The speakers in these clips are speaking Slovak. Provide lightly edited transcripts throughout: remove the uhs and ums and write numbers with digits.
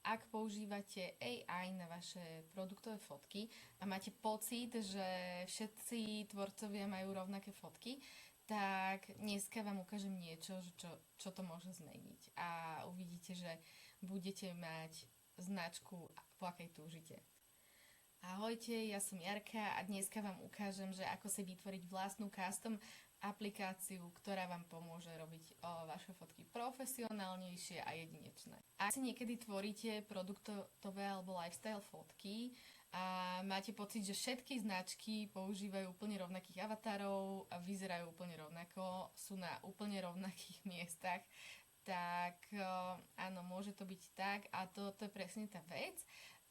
ak používate AI na vaše produktové fotky a máte pocit, že všetci tvorcovia majú rovnaké fotky, tak dneska vám ukážem niečo, čo to môže zmeniť. A uvidíte, že budete mať značku, po akej túžite. Ahojte, ja som Jarka a dneska vám ukážem, že ako si vytvoriť vlastnú custom aplikáciu, ktorá vám pomôže robiť vaše fotky profesionálnejšie a jedinečné. Ak si niekedy tvoríte produktové alebo lifestyle fotky a máte pocit, že všetky značky používajú úplne rovnakých avatárov a vyzerajú úplne rovnako, sú na úplne rovnakých miestach, tak áno, môže to byť tak a to je presne tá vec,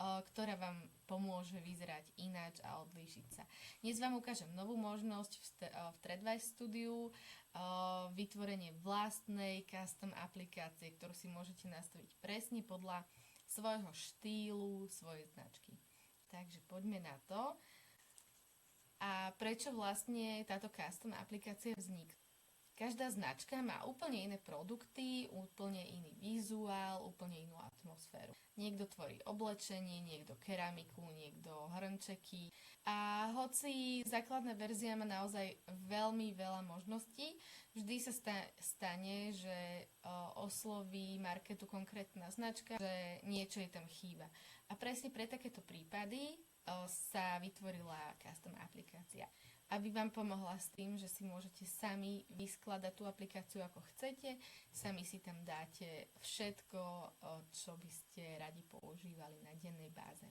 ktorá vám pomôže vyzerať ináč a odlíšiť sa. Dnes vám ukážem novú možnosť v Threadwise Studiu, vytvorenie vlastnej custom aplikácie, ktorú si môžete nastaviť presne podľa svojho štýlu, svojej značky. Takže poďme na to. A prečo vlastne táto custom aplikácia vznikla? Každá značka má úplne iné produkty, úplne iný vizuál, úplne inú atmosféru. Niekto tvorí oblečenie, niekto keramiku, niekto hrnčeky. A hoci základná verzia má naozaj veľmi veľa možností, vždy sa stane, že osloví marketu konkrétna značka, že niečo jej tam chýba. A presne pre takéto prípady sa vytvorila custom aplikácia, aby vám pomohla s tým, že si môžete sami vyskladať tú aplikáciu ako chcete, sami si tam dáte všetko, čo by ste radi používali na dennej báze.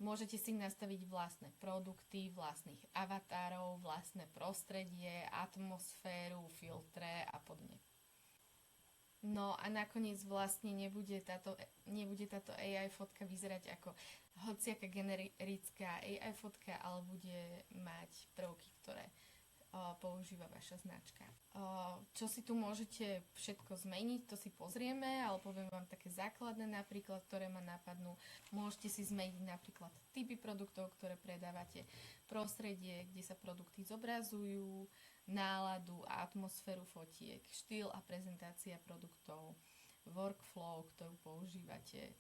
Môžete si nastaviť vlastné produkty, vlastných avatárov, vlastné prostredie, atmosféru, filtre a podobne. No a nakoniec vlastne nebude táto AI fotka vyzerať ako hociaká generická AI fotka, ale bude mať prvky, ktoré používa vaša značka. Čo si tu môžete všetko zmeniť, to si pozrieme, ale poviem vám také základné napríklad, ktoré ma napadnú. Môžete si zmeniť napríklad typy produktov, ktoré predávate, prostredie, kde sa produkty zobrazujú, náladu a atmosféru fotiek, štýl a prezentácia produktov, workflow, ktorú používate.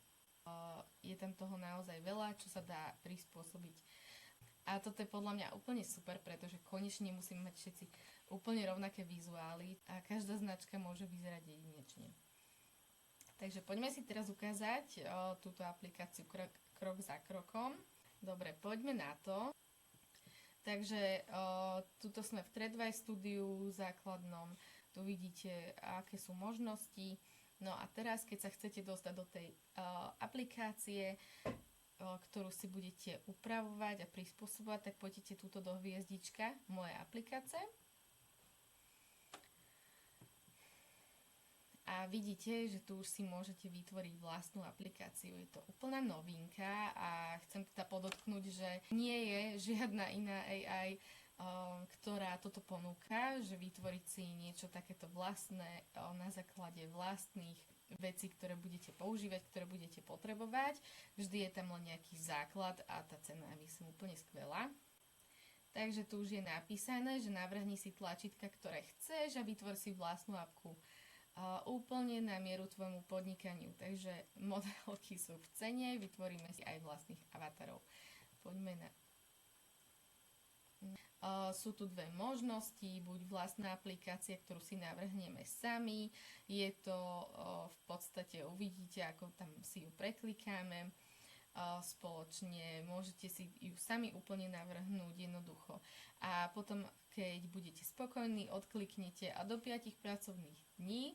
Je tam toho naozaj veľa, čo sa dá prispôsobiť. A toto je podľa mňa úplne super, pretože konečne musíme mať všetci úplne rovnaké vizuály a každá značka môže vyzerať jedinečne. Takže poďme si teraz ukázať túto aplikáciu krok za krokom. Dobre, poďme na to. Takže tuto sme v Threadwise Studiu základnom, tu vidíte, aké sú možnosti. No a teraz, keď sa chcete dostať do tej aplikácie, ktorú si budete upravovať a prispôsobovať, tak poďte túto do hviezdička moje aplikácie. A vidíte, že tu už si môžete vytvoriť vlastnú aplikáciu. Je to úplná novinka a chcem teda podotknúť, že nie je žiadna iná AI, ktorá toto ponúka, že vytvoriť si niečo takéto vlastné na základe vlastných vecí, ktoré budete používať, ktoré budete potrebovať. Vždy je tam len nejaký základ a tá cena je, myslím, úplne skvelá. Takže tu už je napísané, že navrhni si tlačítka, ktoré chceš a vytvor si vlastnú apku úplne na mieru tvojmu podnikaniu. Takže modelky sú v cene, vytvoríme si aj vlastných avatarov. Poďme na... Sú tu dve možnosti, buď vlastná aplikácia, ktorú si navrhneme sami, je to v podstate, uvidíte, ako tam si ju preklikáme spoločne, môžete si ju sami úplne navrhnúť jednoducho a potom, keď budete spokojní, odkliknete a do 5 pracovných dní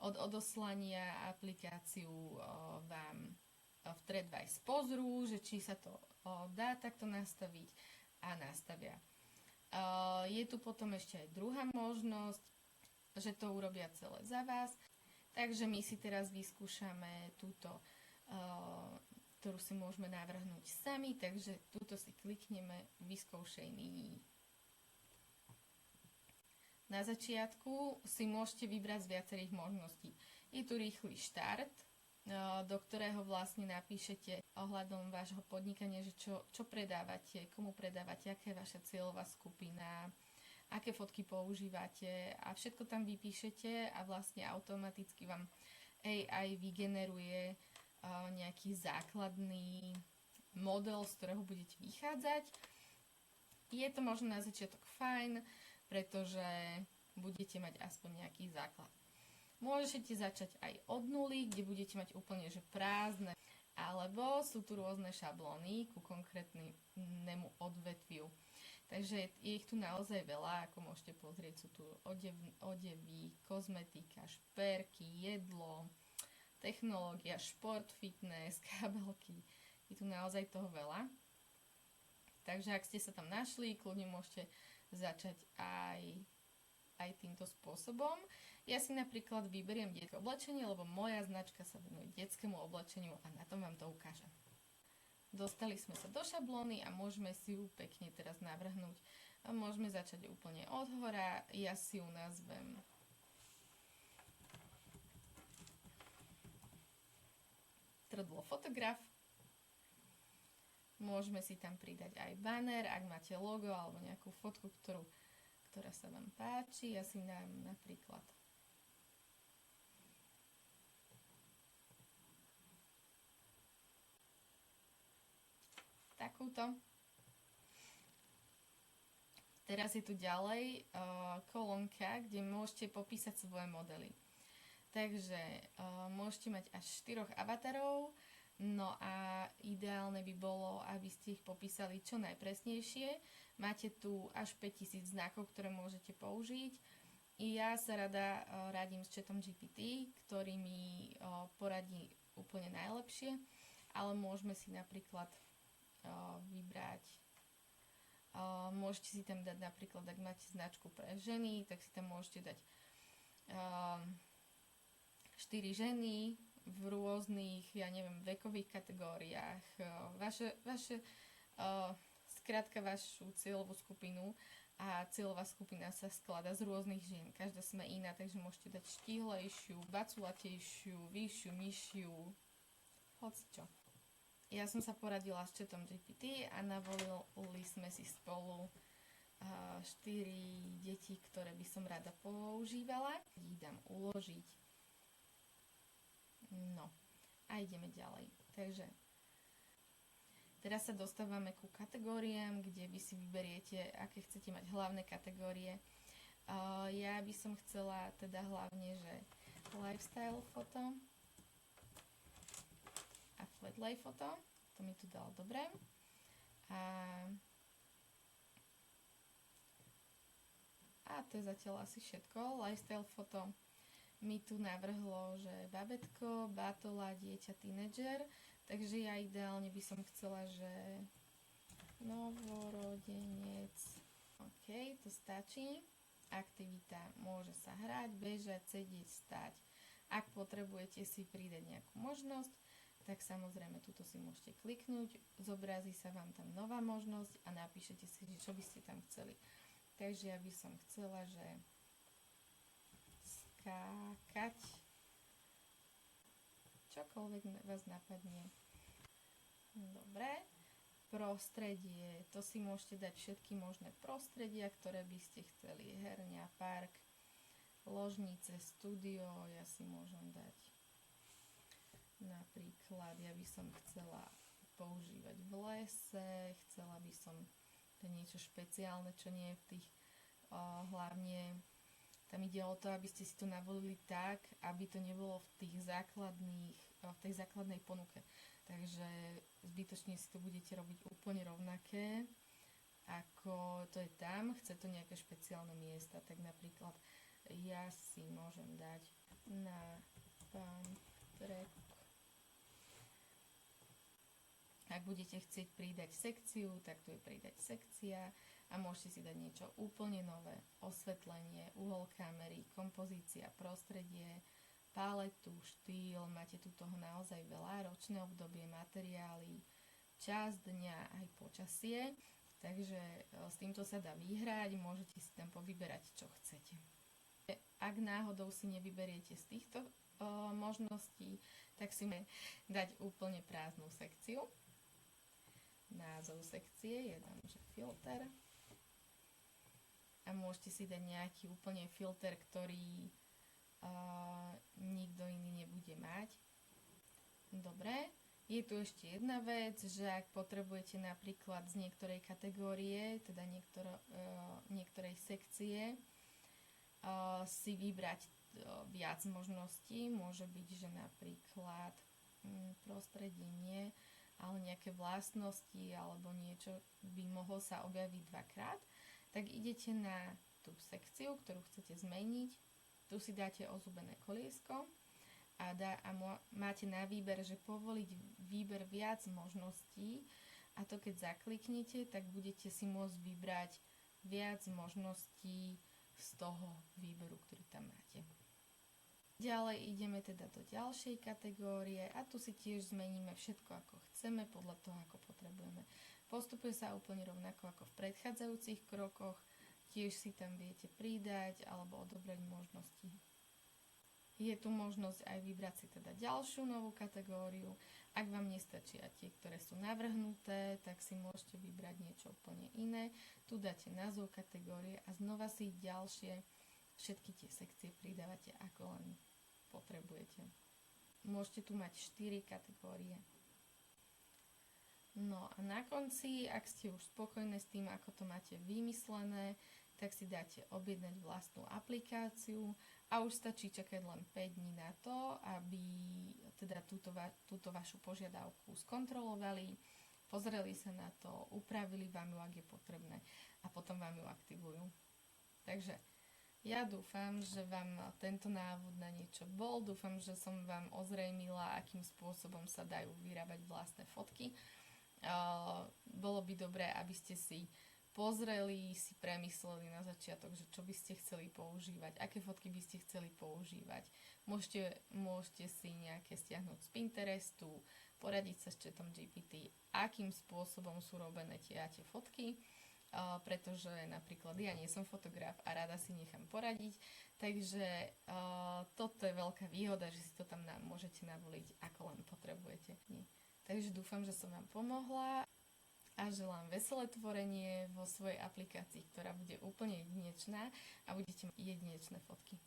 od odoslania aplikáciu vám v Threadwise pozrú, že či sa to dá takto nastaviť a nastavia. Je tu potom ešte aj druhá možnosť, že to urobia celé za vás. Takže my si teraz vyskúšame túto, ktorú si môžeme navrhnúť sami. Takže túto si klikneme, vyskúšaj nyní. Na začiatku si môžete vybrať z viacerých možností. Je tu rýchly štart, do ktorého vlastne napíšete ohľadom vášho podnikania, že čo predávate, komu predávate, aká je vaša cieľová skupina, aké fotky používate a všetko tam vypíšete a vlastne automaticky vám AI vygeneruje nejaký základný model, z ktorého budete vychádzať. Je to možno na začiatok fajn, pretože budete mať aspoň nejaký základ. Môžete začať aj od nuly, kde budete mať úplne že prázdne, alebo sú tu rôzne šablóny ku konkrétnemu odvetviu. Takže je ich tu naozaj veľa, ako môžete pozrieť, sú tu odevy, kozmetika, šperky, jedlo, technológia, šport, fitness, kabelky. Je tu naozaj toho veľa. Takže ak ste sa tam našli, kľudne môžete začať aj týmto spôsobom. Ja si napríklad vyberiem detské oblečenie, lebo moja značka sa venuje detskému oblečeniu a na tom vám to ukážem. Dostali sme sa do šablóny a môžeme si ju pekne teraz navrhnúť. A môžeme začať úplne od hora. Ja si ju nazvem Trdlo fotograf. Môžeme si tam pridať aj banner, ak máte logo alebo nejakú fotku, ktorá sa vám páči. Ja si dám napríklad takúto. Teraz je tu ďalej kolónka, kde môžete popísať svoje modely. Takže môžete mať až 4 avatarov. No a ideálne by bolo, aby ste ich popísali čo najpresnejšie. Máte tu až 5000 znakov, ktoré môžete použiť. I ja sa radím s chatom GPT, ktorý mi poradí úplne najlepšie, ale môžeme si napríklad vybrať, môžete si tam dať napríklad, ak máte značku pre ženy, tak si tam môžete dať 4 ženy v rôznych, vekových kategóriách, skrátka vašu cieľovú skupinu, a cieľová skupina sa skladá z rôznych žien. Každá sme iná, takže môžete dať štíhlejšiu, baculatejšiu, vyššiu, nižšiu, hocičo. Ja som sa poradila s chatom GPT a navolili sme si spolu 4 deti, ktoré by som rada používala. Ich dám uložiť. No a ideme ďalej. Takže teraz sa dostávame ku kategóriám, kde vy si vyberiete, aké chcete mať hlavné kategórie. Ja by som chcela teda hlavne, že lifestyle foto a flat lay foto. To mi tu dalo dobre. A to je zatiaľ asi všetko. Lifestyle foto mi tu navrhlo, že babetko, batola, dieťa, tínedžer. Takže ja ideálne by som chcela, že novorodenec. OK, to stačí. Aktivita môže sa hrať, bežať, sedieť, stať. Ak potrebujete si pridať nejakú možnosť, tak samozrejme tuto si môžete kliknúť, zobrazí sa vám tam nová možnosť a napíšete si, čo by ste tam chceli. Takže ja by som chcela, že skákať, čokoľvek vás napadne. Dobre. Prostredie, to si môžete dať všetky možné prostredia, ktoré by ste chceli. Herňa, park, ložnice, studio, ja si môžem dať napríklad, ja by som chcela používať v lese, chcela by som niečo špeciálne, čo nie je v tých hlavne. Tam ide o to, aby ste si to navolili tak, aby to nebolo v tej základnej ponuke. Takže zbytočne si to budete robiť úplne rovnaké, ako to je tam. Chce to nejaké špeciálne miesta, tak napríklad ja si môžem dať na Pantrek. Ak budete chcieť pridať sekciu, tak tu je pridať sekcia. A môžete si dať niečo úplne nové. Osvetlenie, uhol kamery, kompozícia, prostredie, paletu, štýl. Máte tu toho naozaj veľa. Ročné obdobie, materiály, čas dňa, aj počasie. Takže s týmto sa dá vyhrať. Môžete si tam povyberať, čo chcete. Ak náhodou si nevyberiete z týchto možností, tak si môžete dať úplne prázdnu sekciu. Názov sekcie je tam, že filter. A môžete si dať nejaký úplne filter, ktorý nikto iný nebude mať. Dobre, Je tu ešte jedna vec, že ak potrebujete napríklad z niektorej kategórie, teda niektorej sekcie, si vybrať viac možností, môže byť, že napríklad prostredie, ale nejaké vlastnosti alebo niečo by mohlo sa objaviť dvakrát, tak idete na tú sekciu, ktorú chcete zmeniť, tu si dáte ozubené koliesko a máte na výber, že povoliť výber viac možností a to keď zakliknete, tak budete si môcť vybrať viac možností z toho výberu, ktorý tam máte. Ďalej ideme teda do ďalšej kategórie a tu si tiež zmeníme všetko ako chceme, podľa toho ako potrebujeme. Postupuje sa úplne rovnako ako v predchádzajúcich krokoch, tiež si tam viete pridať alebo odobrať možnosti. Je tu možnosť aj vybrať si teda ďalšiu novú kategóriu. Ak vám nestačia tie, ktoré sú navrhnuté, tak si môžete vybrať niečo úplne iné. Tu dáte názov kategórie a znova si ďalšie všetky tie sekcie pridávate, ako len potrebujete. Môžete tu mať 4 kategórie. No a na konci, ak ste už spokojní s tým, ako to máte vymyslené, tak si dáte objednať vlastnú aplikáciu a už stačí čakať len 5 dní na to, aby teda túto vašu požiadavku skontrolovali, pozreli sa na to, upravili vám ju, ak je potrebné a potom vám ju aktivujú. Takže ja dúfam, že vám tento návod na niečo bol, dúfam, že som vám ozrejmila, akým spôsobom sa dajú vyrábať vlastné fotky. Bolo by dobré, aby ste si pozreli, si premysleli na začiatok, že čo by ste chceli používať, aké fotky by ste chceli používať. Môžete si nejaké stiahnuť z Pinterestu, poradiť sa s chatom GPT, akým spôsobom sú robené tie fotky, pretože napríklad ja nie som fotograf a rada si nechám poradiť, takže toto je veľká výhoda, že si to tam môžete navoliť, ako len potrebujete. Takže dúfam, že som vám pomohla a želám veselé tvorenie vo svojej aplikácii, ktorá bude úplne jedinečná a budete mať jedinečné fotky.